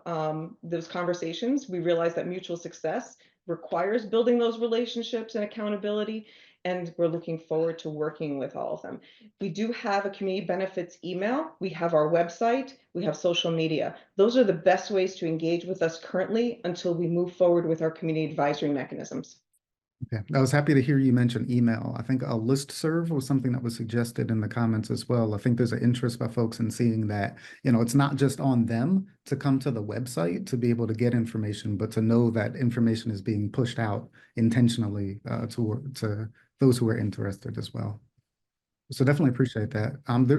those conversations. We realize that mutual success requires building those relationships and accountability, and we're looking forward to working with all of them. We do have a community benefits email. We have our website. We have social media. Those are the best ways to engage with us currently until we move forward with our community advisory mechanisms. Okay, I was happy to hear you mention email. I think a listserv was something that was suggested in the comments as well. I think there's an interest by folks in seeing that, it's not just on them to come to the website to be able to get information, but to know that information is being pushed out intentionally to those who are interested as well. So definitely appreciate that.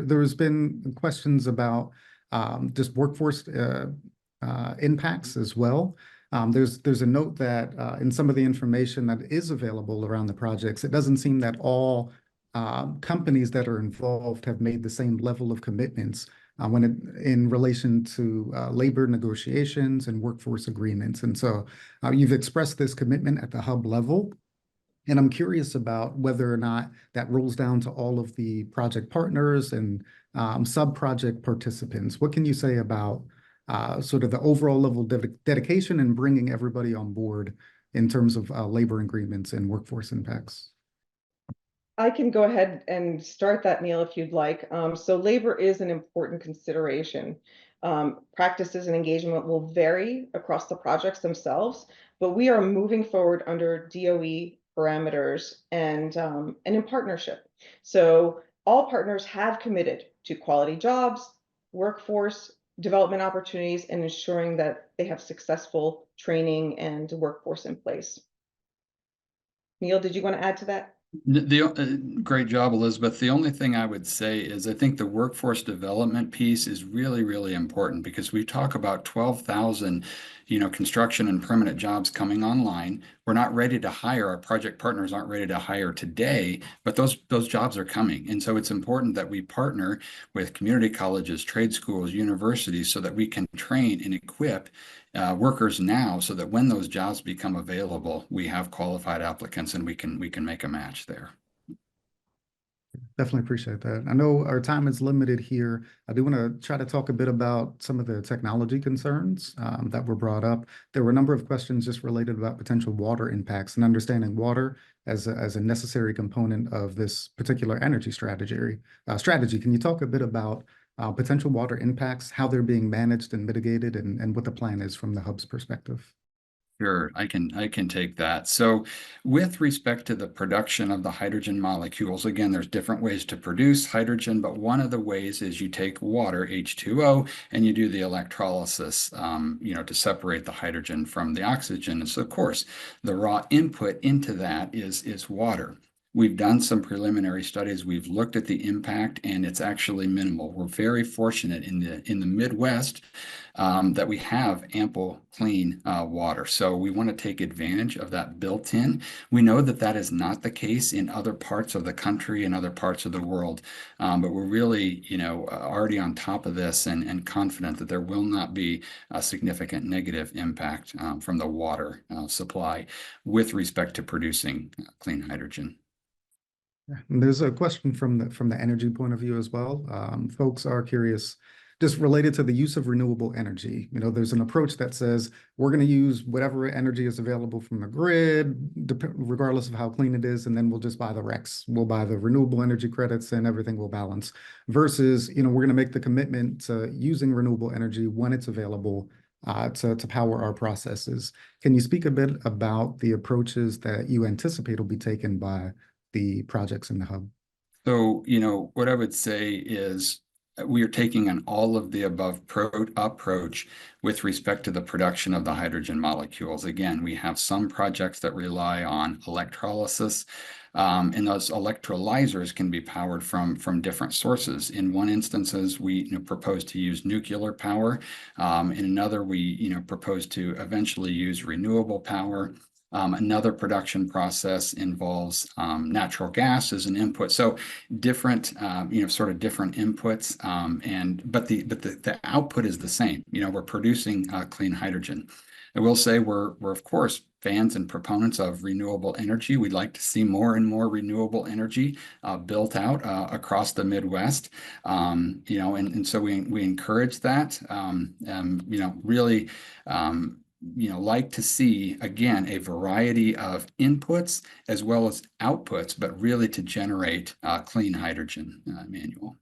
There's been questions about just workforce impacts as well. There's a note that in some of the information that is available around the projects, it doesn't seem that all companies that are involved have made the same level of commitments in relation to labor negotiations and workforce agreements. And so you've expressed this commitment at the hub level. And I'm curious about whether or not that rolls down to all of the project partners and sub-project participants. What can you say about sort of the overall level of dedication and bringing everybody on board in terms of labor agreements and workforce impacts? I can go ahead and start that, Neil, if you'd like. So labor is an important consideration. Practices and engagement will vary across the projects themselves, but we are moving forward under DOE parameters and in partnership. So all partners have committed to quality jobs, workforce development opportunities, and ensuring that they have successful training and workforce in place. Neil, did you want to add to that? Great job, Elizabeth. The only thing I would say is I think the workforce development piece is really, really important because we talk about 12,000, construction and permanent jobs coming online. We're not ready to hire. Our project partners aren't ready to hire today, but those jobs are coming. And so it's important that we partner with community colleges, trade schools, universities, so that we can train and equip workers now, so that when those jobs become available, we have qualified applicants and we can make a match there. Definitely appreciate that. I know our time is limited here. I do want to try to talk a bit about some of the technology concerns that were brought up. There were a number of questions just related about potential water impacts and understanding water as a necessary component of this particular energy strategy. Can you talk a bit about potential water impacts, how they're being managed and mitigated, and what the plan is from the hub's perspective? Sure, I can take that. So with respect to the production of the hydrogen molecules, again, there's different ways to produce hydrogen, but one of the ways is you take water, H2O, and you do the electrolysis, to separate the hydrogen from the oxygen. And so, of course, the raw input into that is water. We've done some preliminary studies. We've looked at the impact, and it's actually minimal. We're very fortunate in the Midwest that we have ample clean water. So we want to take advantage of that built in. We know that that is not the case in other parts of the country and other parts of the world, but we're really, already on top of this and confident that there will not be a significant negative impact from the water supply with respect to producing clean hydrogen. And there's a question from the energy point of view as well. Folks are curious just related to the use of renewable energy. You know, there's an approach that says we're going to use whatever energy is available from the grid, regardless of how clean it is, and then we'll just buy the RECs. We'll buy the renewable energy credits and everything will balance. Versus, you know, we're going to make the commitment to using renewable energy when it's available to power our processes. Can you speak a bit about the approaches that you anticipate will be taken by the projects in the hub? So, you know, what I would say is we are taking an all of the above approach with respect to the production of the hydrogen molecules. Again, we have some projects that rely on electrolysis, and those electrolyzers can be powered from different sources. In one instances, we propose to use nuclear power. In another, we propose to eventually use renewable power. Another production process involves natural gas as an input. So different, sort of different inputs, but the output is the same. You know, we're producing clean hydrogen. I will say we're of course fans and proponents of renewable energy. We'd like to see more and more renewable energy built out across the Midwest. And so we encourage that. Really. Like to see, again, a variety of inputs as well as outputs, but really to generate clean hydrogen, Manuel.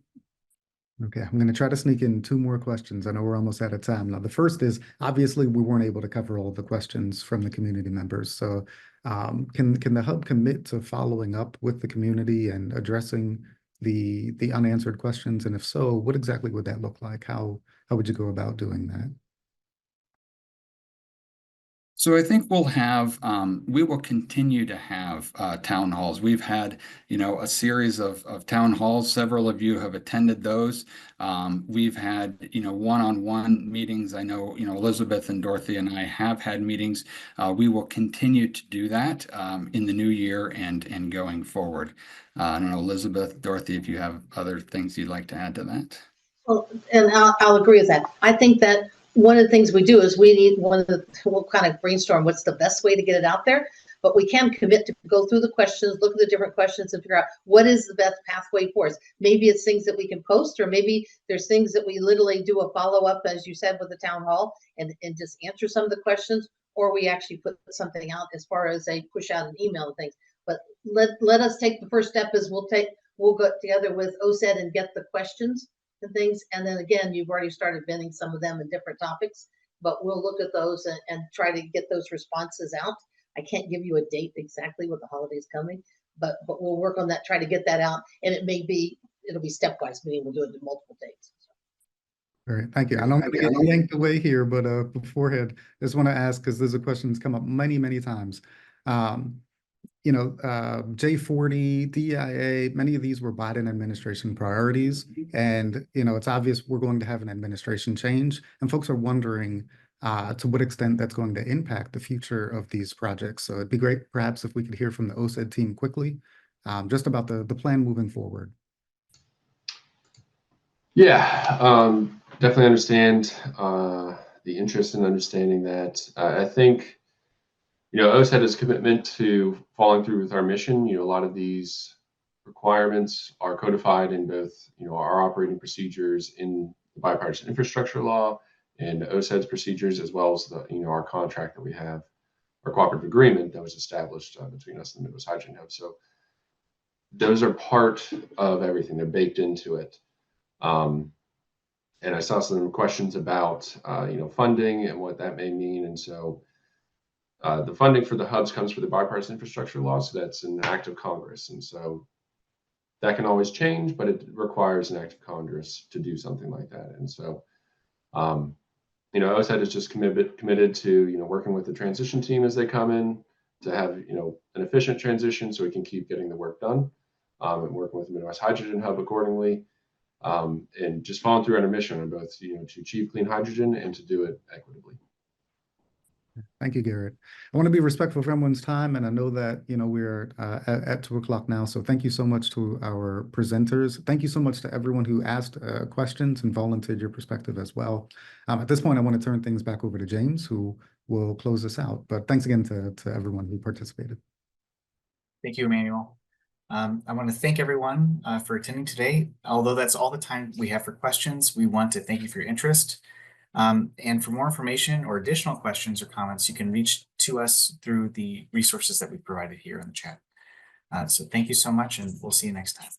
Okay, I'm going to try to sneak in 2 more questions. I know we're almost out of time. Now, the first is, obviously, we weren't able to cover all of the questions from the community members. So can the hub commit to following up with the community and addressing the unanswered questions? And if so, what exactly would that look like? How would you go about doing that? So I think we will continue to have town halls. We've had, a series of town halls. Several of you have attended those. We've had, one-on-one meetings. I know, Elizabeth and Dorothy and I have had meetings. We will continue to do that in the new year and going forward. I don't know, Elizabeth, Dorothy, if you have other things you'd like to add to that. Well, and I'll agree with that. I think that one of the things we do is we'll kind of brainstorm what's the best way to get it out there, but we can commit to go through the questions, look at the different questions and figure out what is the best pathway for us. Maybe it's things that we can post, or maybe there's things that we literally do a follow-up, as you said, with the town hall and just answer some of the questions, or we actually put something out as far as a push out an email and things. But let us take the first step is we'll go together with OSED and get the questions and things, and then again, you've already started vending some of them in different topics, but we'll look at those and try to get those responses out. I can't give you a date exactly what the holiday's coming, but we'll work on that, try to get that out, and it'll be stepwise, meaning we'll do it in multiple dates. All right, thank you. I don't want to get yanked away here, but beforehand, I just want to ask, because there's a question that's come up many, many times. J40, DIA, many of these were Biden administration priorities. And, it's obvious we're going to have an administration change. And folks are wondering to what extent that's going to impact the future of these projects. So it'd be great, perhaps, if we could hear from the OSED team quickly, just about the plan moving forward. Yeah, definitely understand the interest in understanding that. I think OSED has commitment to following through with our mission. A lot of these requirements are codified in both, our operating procedures in the bipartisan infrastructure law and OSED's procedures, as well as the, our contract that we have, our cooperative agreement that was established between us and the Midwest Hydrogen Hub. So those are part of everything. They're baked into it. And I saw some questions about, funding and what that may mean. And so the funding for the hubs comes for the bipartisan infrastructure law, so that's an act of Congress. And so that can always change, but it requires an act of Congress to do something like that. And so, OSED is just committed to, working with the transition team as they come in to have, an efficient transition so we can keep getting the work done, and working with the Midwest Hydrogen Hub accordingly, and just following through on our mission on both, to achieve clean hydrogen and to do it equitably. Thank you, Garrett. I want to be respectful of everyone's time, and I know that we're at 2 o'clock now. So thank you so much to our presenters. Thank you so much to everyone who asked questions and volunteered your perspective as well. At this point, I want to turn things back over to James, who will close us out. But thanks again to everyone who participated. Thank you, Emmanuel. I want to thank everyone for attending today. Although that's all the time we have for questions, we want to thank you for your interest. And for more information or additional questions or comments, you can reach to us through the resources that we provided here in the chat. So thank you so much, and we'll see you next time.